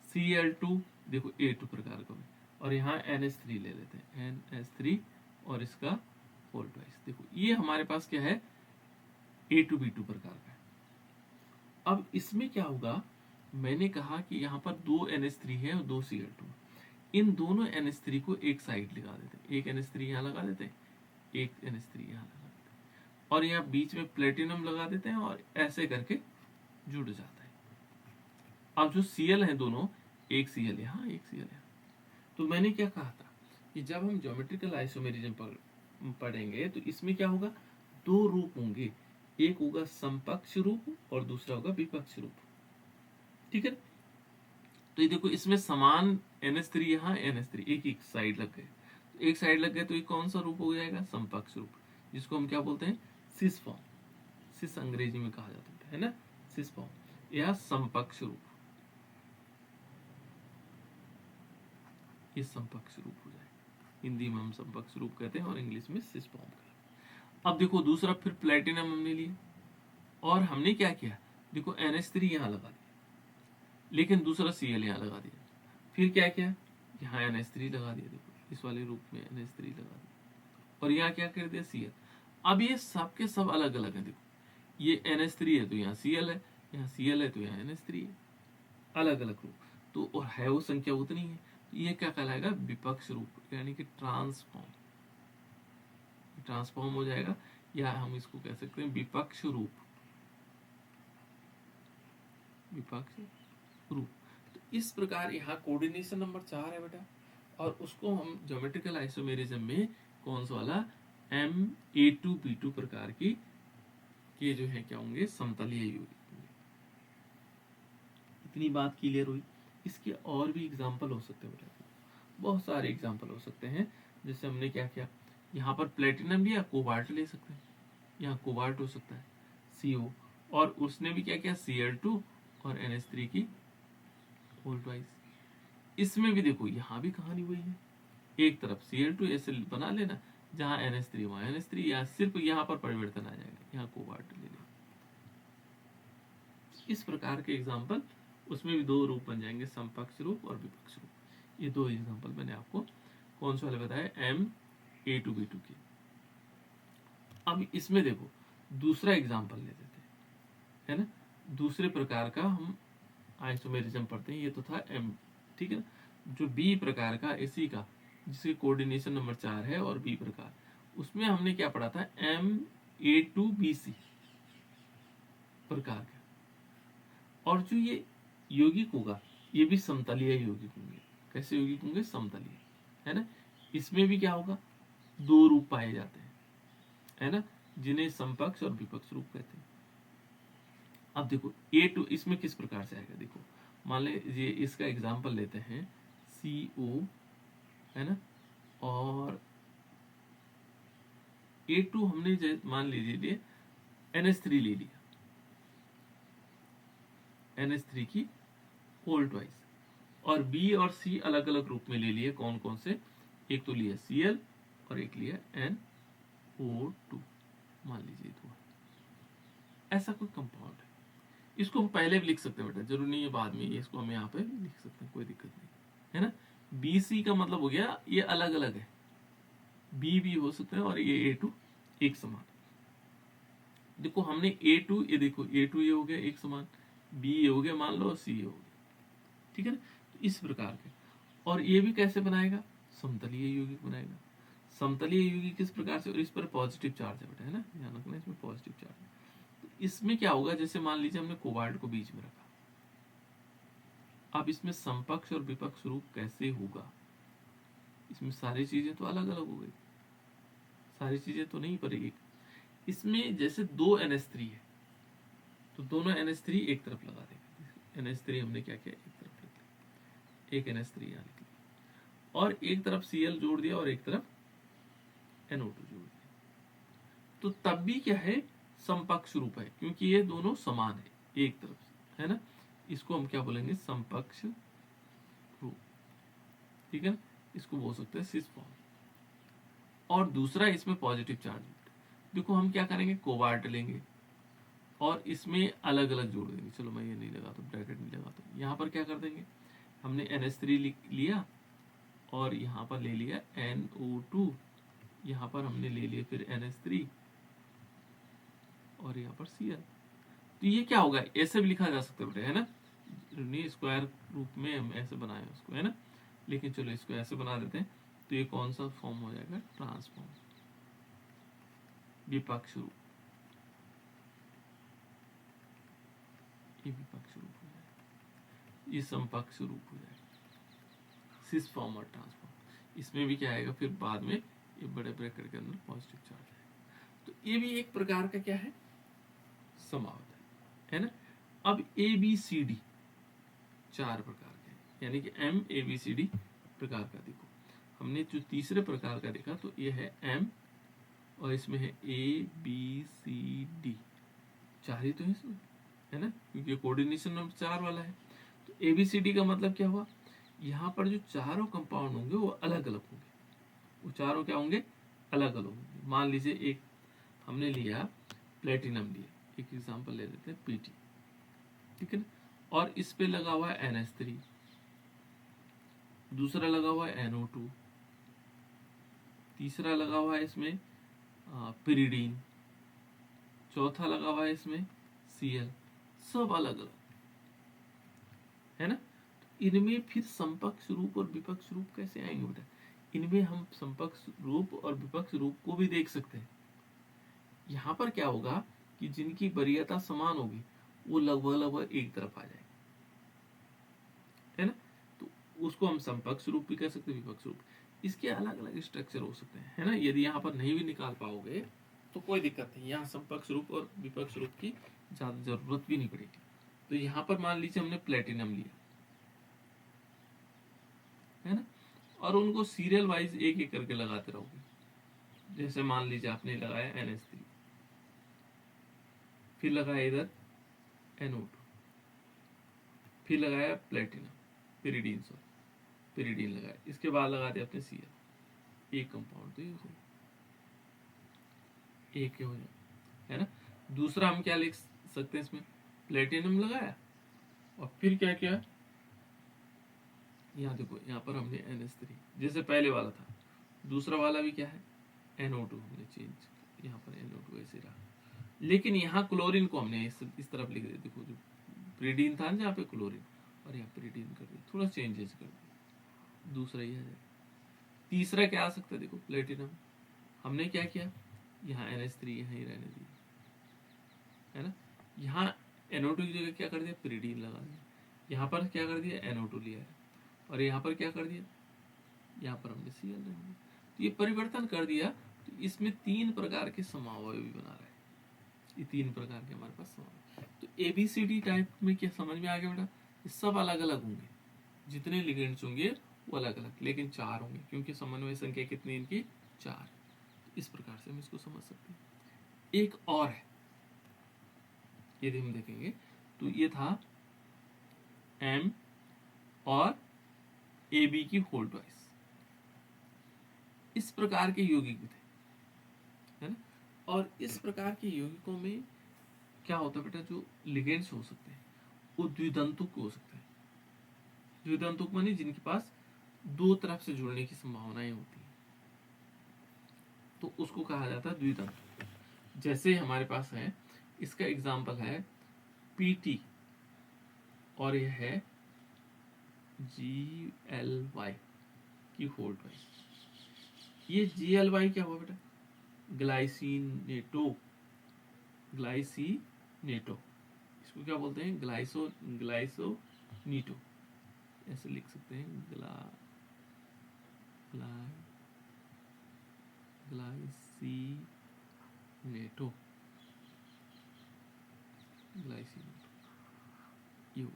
Cl2 देखो A2 प्रकार का, और यहाँ NH3 ले लेते हैं, NH3, और इसका होल ट्वाइस। देखो ये हमारे पास क्या है? A2B2 प्रकार का है। अब इसमें क्या होगा? मैंने कहा कि यहाँ पर 2 NH3 है और 2 Cl2। इन दोनों NH3 को एक साइड लगा देते हैं, एक NH3 यहाँ लगा देते हैं, एक NH3 यहाँ लगा देते हैं, और यहाँ बीच में प्लेटिनम लगा देते हैं, और ऐसे करके जुड़ जाता है। अब जो Cl है दोनों, एक Cl यहाँ, एक Cl यहाँ। तो मैंने क्या कहा था कि जब हम ज्योमेट्रिकल आइसोमेरिज्म पढ़ेंगे तो इसमें क्या होगा? 2 रूप होंगे, एक होगा समपक्ष रूप और दूसरा होगा विपक्ष रूप, ठीक है। तो ये देखो, इसमें समान NH3 यहाँ, NH3 एक एक साइड लग गए, तो एक साइड लग गए, तो ये कौन सा रूप हो जाएगा? समपक्ष रूप, जिसको हम क्या बोलते हैं? Cis form. सिस अंग्रेजी में कहा जाता है ना, सिस फॉर्म या समपक्ष रूप, ये समपक्ष रूप हो जाएगा। हिंदी में हम समपक्ष रूप कहते हैं और इंग्लिश में सिस फॉर्म कहते हैं। अब देखो दूसरा, फिर प्लेटिनम हमने लिया, और हमने क्या किया? देखो NH3 यहाँ लगा दिया, लेकिन दूसरा Cl यहाँ लगा दिया। फिर क्या किया? यहाँ NH3 लगा दिया, देखो इस वाले रूप में NH3 लगा दिया, और यहाँ क्या कर दिया? Cl। अब ये सब के सब अलग अलग है। देखो ये NH3 है तो यहाँ Cl है, यहाँ Cl है तो यहाँ NH3 है, अलग अलग रूप। तो और है वो संख्या उतनी है, तो ये क्या कहलाएगा? विपक्ष रूप, यानी कि ट्रांसफॉर्म। ट्रांसफॉर्म हो जाएगा, या हम इसको कह सकते हैं विपक्ष रूप, विपक्ष रूप। तो इस प्रकार यहाँ कोऑर्डिनेशन नंबर 4 है बेटा, और उसको हम ज्योमेट्रिकल आइसोमेरिज्म में कौन सा वाला? MA2B2 प्रकार की के जो है क्या होंगे? समतलीय यौगिक होंगे। इतनी बात क्लियर हुई। इसके और भी एग्जाम्पल हो सकते हैं बेटा, बहुत सारे एग्जाम्पल हो सकते हैं। जैसे हमने क्या किया, यहाँ पर प्लेटिनम लिया, कोबाल्ट ले सकते हैं, यहाँ कोबाल्ट हो सकता है CO, और उसने भी क्या किया? Cl2 और NH3 की होल ट्वाइस। इसमें भी देखो यहाँ भी कहानी वही है, एक तरफ Cl2 ऐसे बना लेना, जहाँ NH3 वहाँ NH3, या सिर्फ यहाँ पर परिवर्तन आ जाएगा, यहाँ कोबाल्ट ले लेना। इस प्रकार के एग्जाम्पल, उसमें भी 2 रूप बन जाएंगे, समपक्ष रूप और विपक्ष रूप। ये 2 एग्जाम्पल मैंने आपको कौन से वाले बताए? MA2B2 के। अब इसमें देखो दूसरा एग्जाम्पल ले लेते हैं, है ना, दूसरे प्रकार का हम आइसोमेरिज्म पढ़ते हैं। ये तो था M, ठीक है ना। जो B प्रकार का, इसी का, जिसके कोऑर्डिनेशन नंबर 4 है, और B प्रकार, उसमें हमने क्या पढ़ा था? MA2BC प्रकार का। और जो ये यौगिक होगा, ये भी समतलीय यौगिक होंगे। कैसे यौगिक होंगे? समतलीय, है ना। इसमें भी क्या होगा? 2 रूप पाए जाते हैं, है ना, जिन्हें समपक्ष और विपक्ष रूप कहते हैं। अब देखो A2 इसमें किस प्रकार से आएगा? देखो मान लीजिए इसका एग्जाम्पल लेते हैं, CO, है ना, और A2 हमने मान लीजिए NH3 ले लिया, NH3 की होल ट्वाइस, और B और C अलग अलग रूप में ले लिए। कौन कौन से? एक तो लिया Cl और एक लिया NO2, मान लीजिए तो ऐसा कोई कंपाउंड है, इसको हम पहले भी लिख सकते हैं बेटा, जरूरी नहीं है बाद में, ये इसको हम यहाँ पे लिख सकते हैं, कोई दिक्कत नहीं है ना। बी सी का मतलब हो गया ये अलग अलग है, बी भी हो सकते हैं और ये ए टू एक समान। देखो हमने ए टू, ये देखो ए टू ये हो गया एक समान, बी ये हो गया मान लो, और सी ये हो गया, ठीक है ना। तो इस प्रकार के, और ये भी कैसे बनाएगा, समतलीय यौगिक बनाएगा। समतलीय यौगिक किस प्रकार से, और इस पर पॉजिटिव चार्ज है बेटा, है ना, ध्यान रखना इसमें पॉजिटिव चार्ज है। तो इसमें क्या होगा, जैसे मान लीजिए हमने कोबाल्ट को बीच में रखा, अब इसमें समपक्ष और विपक्ष रूप कैसे होगा, इसमें सारी चीजें तो अलग अलग हो गई, सारी चीजें तो नहीं पड़ेगी। इसमें जैसे दो NH3 है, तो दोनों NH3 एक तरफ लगा देंगे, NH3 हमने क्या किया, एक तरफ लिख लिया, एक NH3 यहाँ लिख लिया, और एक तरफ Cl जोड़ दिया और एक तरफ NO2 जोड़ दिया, तो तब भी क्या है, समपक्ष रूप है, क्योंकि ये दोनों समान है एक तरफ से, है ना। इसको हम क्या बोलेंगे, समपक्ष रूप, ठीक है ना, इसको बोल सकते हैं सिस फॉर्म। और दूसरा इसमें पॉजिटिव चार्ज, देखो हम क्या करेंगे, कोबाल्ट लेंगे और इसमें अलग अलग जोड़ देंगे, चलो मैं ये नहीं लगाता, ब्रैकेट नहीं लगाता, यहाँ पर क्या कर देंगे, हमने NH3 लिया और यहाँ पर ले लिया NO2, यहाँ पर हमने ले लिया फिर NH3 और यहाँ पर Cl। तो ये क्या होगा, ऐसे भी लिखा जा सकता है ना, स्क्वायर रूप में हम ऐसे बनाए उसको, है ना, लेकिन चलो इसको ऐसे बना देते हैं। तो ये कौन सा फॉर्म हो जाएगा, ट्रांसफॉर्म, विपक्ष रूप, ये विपक्ष रूप हो जाएगा, ये समपक्ष रूप हो जाएगा, सिस फॉर्म और ट्रांसफॉर्म। इसमें भी क्या आएगा फिर बाद में, ये बड़े ब्रैकेट के अंदर पॉजिटिव चार्ज आएगा। तो ये भी एक प्रकार का क्या है, समावत है ना। अब ABCD चार प्रकार के, यानी कि MABCD प्रकार का, देखो हमने जो तीसरे प्रकार का देखा तो ये है M, और इसमें है ABCD, चार ही तो है इसमें, है ना, क्योंकि कोऑर्डिनेशन नंबर 4 वाला है। तो ABCD का मतलब क्या हुआ, यहाँ पर जो चारों कंपाउंड होंगे वो अलग अलग होंगे, वो चारों क्या होंगे, अलग अलग होंगे। मान लीजिए एक हमने लिया प्लेटिनम लिया, एक एग्जांपल ले लेते हैं PT, ठीक है ना, और इस पे लगा हुआ है NH3, दूसरा लगा हुआ है NO2, तीसरा लगा हुआ है इसमें पिरिडीन, चौथा लगा हुआ है इसमें Cl, सब अलग अलग, है ना। इनमें फिर समपक्ष रूप और विपक्ष रूप कैसे आएंगे बेटा, इनमें हम समपक्ष रूप और विपक्ष रूप को भी देख सकते हैं। यहाँ पर क्या होगा कि जिनकी वरीयता समान होगी वो लगभग लगभग एक तरफ आ जाएंगे, है ना, तो उसको हम समपक्ष रूप भी कह सकते हैं, विपक्ष रूप। इसके अलग अलग स्ट्रक्चर हो सकते हैं, है ना। यदि यहाँ पर नहीं भी निकाल पाओगे तो कोई दिक्कत नहीं, यहाँ समपक्ष रूप और विपक्ष रूप की ज्यादा जरूरत भी नहीं पड़ेगी। तो यहाँ पर मान लीजिए हमने प्लेटिनम लिया, है ना, और उनको सीरियल वाइज एक एक करके लगाते रहोगे। जैसे मान लीजिए आपने लगाया NH3, फिर लगाया इधर NO2, फिर लगाया प्लेटिनम, पिरिडीन लगाया, इसके बाद लगा दिया आपने Cl, एक कंपाउंड तो ये हो जाएगा, एक हो जाएगा, है ना। दूसरा हम क्या लिख सकते हैं, इसमें प्लेटिनम लगाया और फिर क्या किया, यहाँ देखो यहाँ पर हमने NH3 जैसे पहले वाला था, दूसरा वाला भी क्या है NO2, हमने चेंज, यहाँ पर NO2 ऐसे रहा, लेकिन यहाँ क्लोरीन को हमने इस तरफ लिख दिया, देखो जो प्रिडीन था जहाँ पे क्लोरीन, और यहाँ प्रिडीन कर दिया, थोड़ा चेंजेस कर दिया, दूसरा ही आ जाएगा। तीसरा क्या आ सकता है, देखो प्लेटिनम, हमने क्या किया, यहाँ NH3 यहाँ ही रहने दिया, है ना, यहाँ NO2 की जगह क्या कर दिया, प्रिडीन लगा दिया, यहाँ पर क्या कर दिया, NO2 लिया है, और यहाँ पर क्या कर दिया, यहाँ पर हमने Cl रख दिया, तो ये परिवर्तन कर दिया। तो इसमें तीन प्रकार के समावयव भी बना रहा है, ये तीन प्रकार के हमारे पास समावयव। तो ABCD टाइप में क्या समझ में आ गया बेटा, ये सब अलग अलग होंगे, जितने लिगेंड्स होंगे वो अलग अलग, लेकिन चार होंगे, क्योंकि समन्वय संख्या कितनी इनकी, चार। इस प्रकार से हम इसको समझ सकते हैं। एक और है, यदि हम देखेंगे तो ये था M और AB की होल ट्वाइस, इस प्रकार के यौगिक थे, है ना। और इस प्रकार के यौगिकों में क्या होता है बेटा, जो लिगेंड्स हो सकते हैं वो द्विदंतुक हो सकते हैं। द्विदंतुक माने जिनके पास दो तरफ से जुड़ने की संभावनाएं होती हैं, तो उसको कहा जाता है द्विदंतुक। जैसे हमारे पास है, इसका एग्जाम्पल है पीटी और यह है GLY की होल्ड वाइज। ये GLY क्या हुआ बेटा, ग्लाइसिनेटो। ग्लाइसिनेटो, इसको क्या बोलते हैं, ग्लाइसोनीटो, ऐसे लिख सकते हैं, ग्लाइसिनेटो, ग्लाइसिनेटो, यू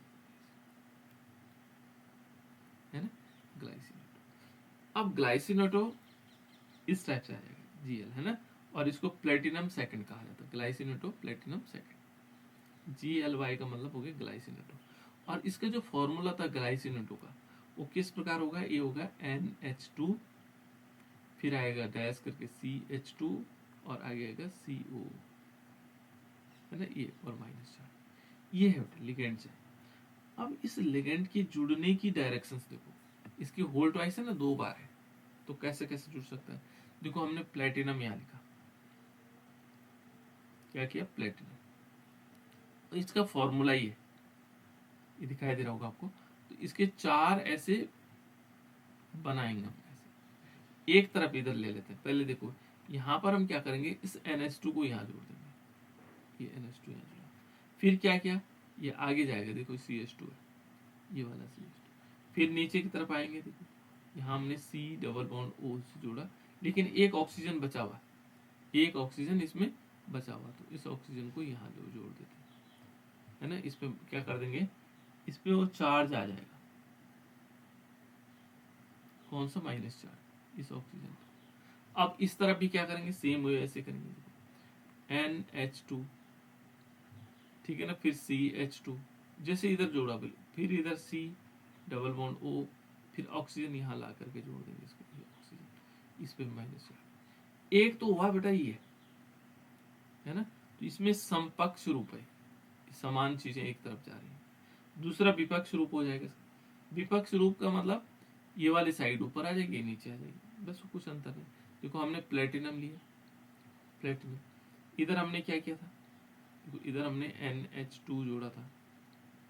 है ना, ग्लाइसिनेटो। अब ग्लाइसिनेटो इस टाइप से आ जाएगा, GL है ना, और इसको प्लेटिनम सेकंड कहा जाता है, ग्लाइसिनेटो प्लेटिनम सेकंड। GLY का मतलब हो गया ग्लाइसिनेटो। और इसका जो फॉर्मूला था ग्लाइसिनेटो का, वो किस प्रकार होगा, ये होगा NH2, फिर आएगा डैश करके CH2 और आगे आएगा CO, है ना, ये और माइनस चार्ज। ये है लिगेंड से। अब इस लिगेंड की जुड़ने की डायरेक्शंस देखो, इसकी होल्ड वाइज है ना, 2 बार है, तो कैसे कैसे जुड़ सकता है। देखो हमने प्लेटिनम यहाँ लिखा, क्या किया, प्लेटिनम, इसका फॉर्मूला ये दिखाई दे रहा होगा आपको। तो इसके 4 ऐसे बनाएंगे हम, ऐसे एक तरफ इधर ले लेते हैं। पहले देखो यहाँ पर हम क्या करेंगे, इस NH2 को यहाँ जोड़ देंगे, ये NH2 यहाँ जोड़ा, फिर क्या किया, ये आगे जाएगा, देखो CH2 है, ये वाला CH2, फिर नीचे की तरफ आएंगे, देखो यहाँ हमने C डबल बॉन्ड O से जोड़ा, लेकिन एक ऑक्सीजन बचा हुआ, एक ऑक्सीजन इसमें बचा हुआ, तो इस ऑक्सीजन को यहाँ जोड़ देते हैं, है ना। इस पे क्या कर देंगे, इस पे वो चार्ज आ जाएगा, कौन सा, माइनस चार्ज, इस ऑक्सीजन पे। अब इस तरफ भी क्या करेंगे, सेम वे ऐसे करेंगे, NH2, ठीक है ना, फिर CH2, जैसे इधर जोड़ा बिल, फिर इधर C डबल बॉन्ड O, फिर ऑक्सीजन यहाँ ला करके जोड़ देंगे इसको, ये ऑक्सीजन, इस पे माइनस चार्ज। एक तो हुआ बेटा ये, है ना, तो इसमें समपक्ष रूप है, समान चीजें एक तरफ जा रही हैं। दूसरा विपक्ष रूप हो जाएगा। विपक्ष रूप का मतलब ये वाली साइड ऊपर आ जाएगी, नीचे आ जाएगी, बस कुछ अंतर नहीं। देखो हमने प्लेटिनम लिया, प्लेटिनम, इधर हमने क्या किया था, देखो इधर हमने NH2 जोड़ा था,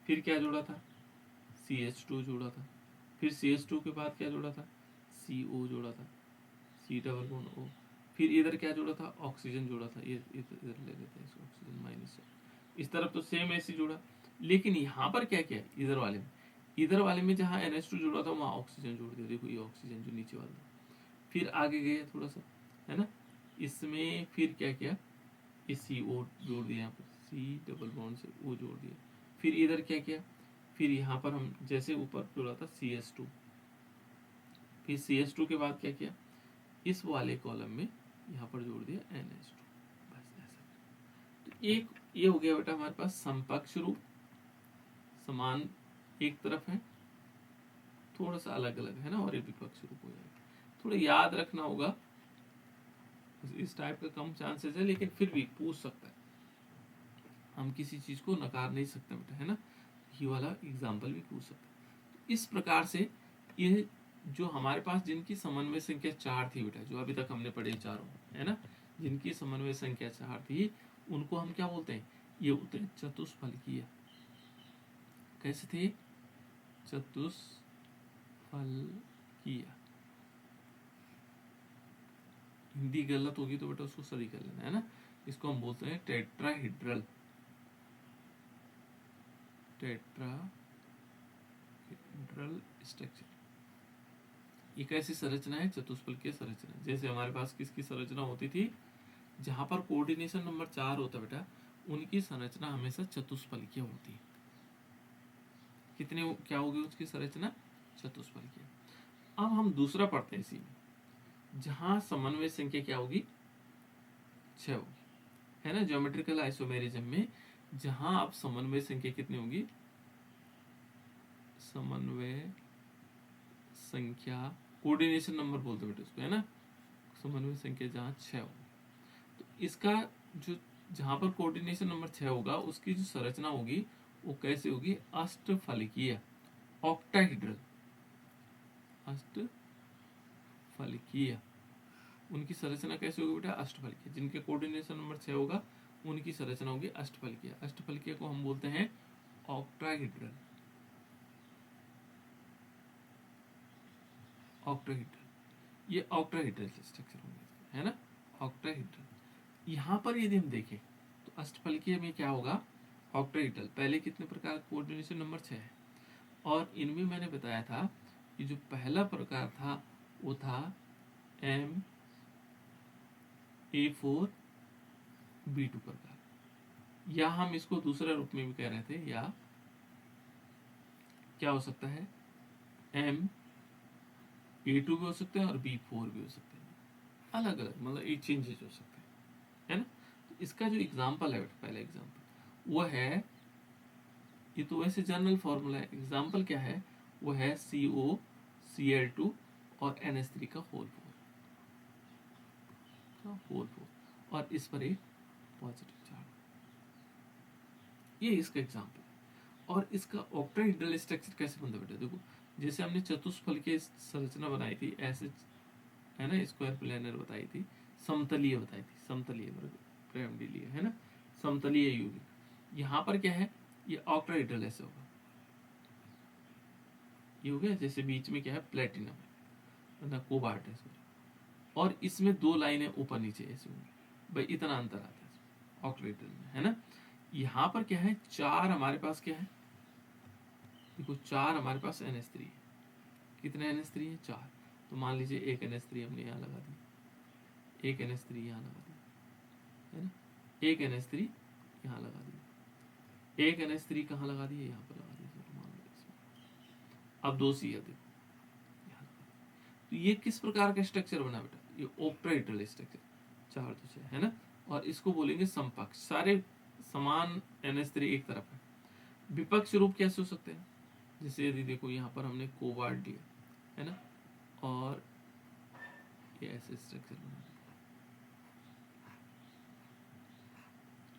फिर क्या जोड़ा था, CH2 जोड़ा था, फिर CH2 के बाद क्या जोड़ा था, CO जोड़ा था, C डबल बॉन्ड O, फिर इधर क्या जोड़ा था, ऑक्सीजन जोड़ा था, ये इधर ले लेते हैं इसको, ऑक्सीजन माइनस है। इस तरफ तो सेम ऐसे जोड़ा, लेकिन यहाँ पर क्या किया, इधर वाले में जहाँ NH2 जोड़ा था वहाँ ऑक्सीजन जोड़ दिया, देखो ये ऑक्सीजन जो नीचे वाला था। फिर आगे गए थोड़ा सा, है ना, इसमें फिर क्या किया, ये CO जोड़ दिया, यहाँ पर C डबल बॉन्ड से O जोड़ दिया। फिर इधर क्या किया, फिर यहाँ पर हम जैसे ऊपर जोड़ा था CH2, फिर CH2 के बाद क्या किया, इस वाले कॉलम में यहाँ पर जोड़ दिया NH2, बस ऐसा। तो एक ये हो गया बेटा हमारे पास समपक्ष रूप, समान एक तरफ है, थोड़ा सा अलग अलग है ना, और ये विपक्ष रूप हो जाएगा। थोड़ा याद रखना होगा, इस टाइप का कम चांसेस है, लेकिन फिर भी पूछ सकता है, हम किसी चीज को नकार नहीं सकते बेटा, है ना, ये वाला एग्जाम्पल भी पूछ सकता है। इस प्रकार से ये जो हमारे पास जिनकी समन्वय संख्या 4 थी बेटा, जो अभी तक हमने पढ़े चारों, है ना, जिनकी समन्वय संख्या 4 थी, उनको हम क्या बोलते हैं, ये बोलते हैं चतुष्फलकीय। कैसे थे, चतुष्फलकीय। हिंदी गलत होगी तो बेटा उसको सही कर लेना, है ना। इसको हम बोलते हैं टेट्राहेड्रल, टेट्राहेड्रल स्ट्रक्चर। एक ऐसी संरचना है चतुष्फलकीय संरचना, जैसे हमारे पास किसकी संरचना होती थी, जहां पर कोऑर्डिनेशन नंबर 4 होता बेटा, उनकी संरचना हमेशा चतुष्फलकीय होती है। कितने क्या होगी उसकी संरचना, चतुष्फलकीय। अब हम दूसरा पढ़ते हैं इसी में, जहां समन्वय संख्या क्या होगी, 6 होगी, है ना। ज्योमेट्रिकल आइसोमेरिज्म में जहां आप समन्वय संख्या कितनी होगी, समन्वय संख्या, कोऑर्डिनेशन नंबर बोलते बेटे उसको, है ना, समन्वय संख्या जहां 6 होगी, तो इसका जो जहां पर कोऑर्डिनेशन नंबर 6 होगा उसकी जो संरचना होगी वो कैसे होगी, अष्टफलकीय, ऑक्टाहेड्रल, अष्टफलकीय। उनकी संरचना कैसे होगी बेटा, अष्टफलकीय। जिनके कोऑर्डिनेशन नंबर 6 होगा उनकी संरचना होगी अष्टफलकीय। अष्टफलकीय को हम बोलते हैं ऑक्टाहेड्रल, ऑक्टाहेड्रल। ये ऑक्टाहेड्रल स्ट्रक्चर होंगे, है ना, ऑक्टाहेड्रल। यहाँ पर यदि हम देखें तो अष्टफलकीय में क्या होगा, ऑक्टाहेड्रल। पहले कितने प्रकार, कोऑर्डिनेशन नंबर 6 है, और इनमें मैंने बताया था कि जो पहला प्रकार था वो था MA4B2 प्रकार, या हम इसको दूसरे रूप में भी कह रहे थे, या क्या हो सकता है, MA2 भी हो सकते हैं और B4 भी हो सकते हैं, अलग अलग, मतलब ये चेंजेस हो सकते हैं, है ना। तो इसका जो एग्जाम्पल है, पहला एग्जाम्पल वो है, ये तो वैसे जनरल फॉर्मूला है, एग्जाम्पल क्या है, वो है COCl2 और NH3 का होल 4, और इस पर एक पॉजिटिव चार्ज, ये इसका एग्जाम्पल है। और इसका ऑक्टाहेड्रल स्ट्रक्चर कैसे बनता है बेटा, देखो जैसे हमने चतुष्फलकीय संरचना बनाई थी ऐसे, है ना, स्क्वायर प्लेनर बताई थी, समतलीय बताई थी, समतलीय पिरामिडीय, है ना, समतलीय यौगिक। यहाँ पर क्या है, ये ऑक्टाहेड्रल ऐसे होगा, ये हो गया, जैसे बीच में क्या है, प्लेटिनम है ना, कोबाल्ट है इसमें, और इसमें दो लाइनें ऊपर नीचे ऐसे होंगी, भाई इतना अंतर आता है ऑक्टाहेड्रल में, है ना। यहाँ पर क्या है, चार हमारे पास क्या है, देखो चार हमारे पास NH3 है, कितने NH3 है, 4। तो मान लीजिए एक NH3 हमने यहाँ लगा दी, एक NH3 यहाँ लगा दी, है ना, एक NH3 यहाँ लगा दी, एक NH3 कहाँ लगा दिए, यहाँ पर लगा दिए, मान लो इसमें। अब दो Cl देखो, तो ये किस प्रकार का स्ट्रक्चर बना बेटा, ये ऑक्टाहेड्रल स्ट्रक्चर, 4 तो 6, है ना। और इसको बोलेंगे समपक्ष, सारे समान NH3 एक तरफ है। विपक्ष रूप कैसे हो सकते हैं, जैसे यदि देखो यहाँ पर हमने कोबाल्ट लिया, है ना, और ये ऐसे स्ट्रक्चर बना दिया,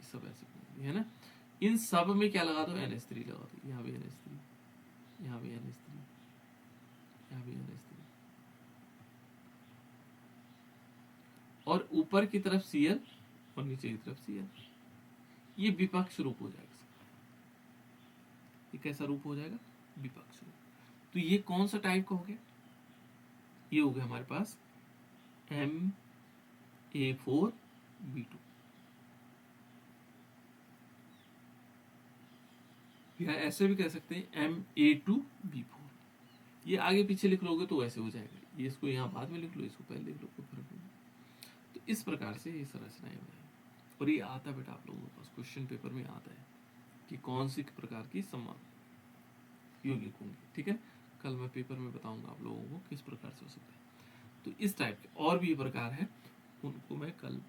सब ऐसे बना दिया, है ना। इन सब में क्या लगा दो, NH3 लगा दो, यहाँ भी NH3, यहाँ भी NH3, यहाँ भी NH3, और ऊपर की तरफ Cl और नीचे की तरफ Cl। ये विपक्ष रूप हो जाएगा, ये कैसा रूप हो जाएगा, विपक्ष रूप। तो ये कौन सा टाइप का हो गया, ये हो गया हमारे पास MA4B2, या ऐसे भी कह सकते हैं MA2B4। ये आगे पीछे लिख लोगे तो वैसे हो जाएगा, ये इसको यहाँ बाद में लिख लो, इसको पहले लिख लो, कोई फर्क नहीं। तो इस प्रकार से ये संरचनाएं बनाई, और ये आता है बेटा आप लोगों के पास क्वेश्चन पेपर में आता है कि कौन सी प्रकार की समान यौगिक होंगे, ठीक है। कल मैं पेपर में बताऊंगा आप लोगों को किस प्रकार से हो सकता है। तो इस टाइप के और भी प्रकार है, उनको मैं कल